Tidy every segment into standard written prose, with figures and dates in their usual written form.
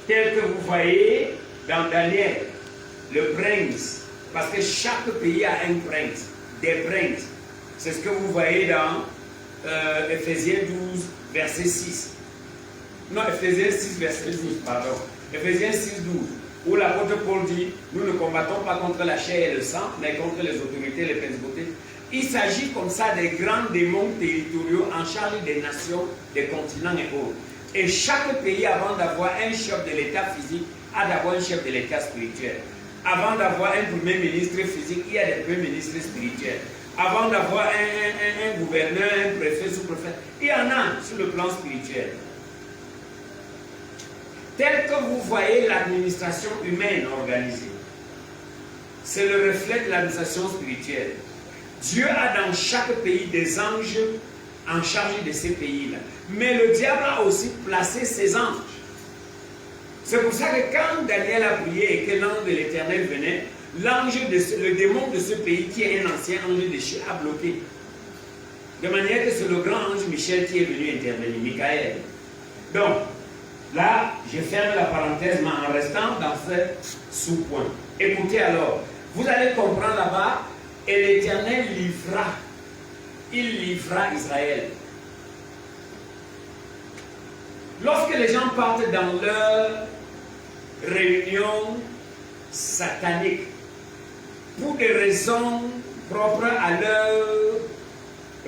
tel que vous voyez dans Daniel, le prince, parce que chaque pays a un prince, des princes. C'est ce que vous voyez dans Ephésiens 12, verset 6. Non, Ephésiens 6, verset 12, pardon. Ephésiens 6, 12, où l'apôtre Paul dit, nous ne combattons pas contre la chair et le sang, mais contre les autorités, les principautés. Il s'agit comme ça des grands démons territoriaux en charge des nations, des continents et autres. Et chaque pays, avant d'avoir un chef de l'État physique, a d'abord un chef de l'État spirituel. Avant d'avoir un premier ministre physique, il y a des premiers ministres spirituels. Avant d'avoir un gouverneur, un préfet, sous-préfet, il y en a sur le plan spirituel. Tel que vous voyez l'administration humaine organisée, c'est le reflet de l'administration spirituelle. Dieu a dans chaque pays des anges en charge de ces pays-là. Mais le diable a aussi placé ses anges. C'est pour ça que quand Daniel a prié et que l'ange de l'Éternel venait, le démon de ce pays, qui est un ancien ange de Dieu, a bloqué. De manière que c'est le grand ange Michel qui est venu intervenir, Michael. Donc, là, je ferme la parenthèse, mais en restant dans ce sous-point. Écoutez alors, vous allez comprendre là-bas, et l'Éternel il livra Israël. Lorsque les gens partent dans leur réunion satanique, pour des raisons propres à leur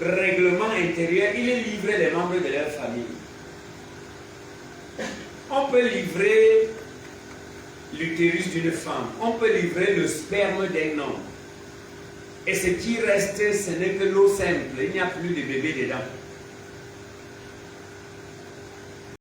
règlement intérieur, il est livré les membres de leur famille. On peut livrer l'utérus d'une femme, on peut livrer le sperme d'un homme. Et ce qui reste, ce n'est que l'eau simple, il n'y a plus de bébé dedans.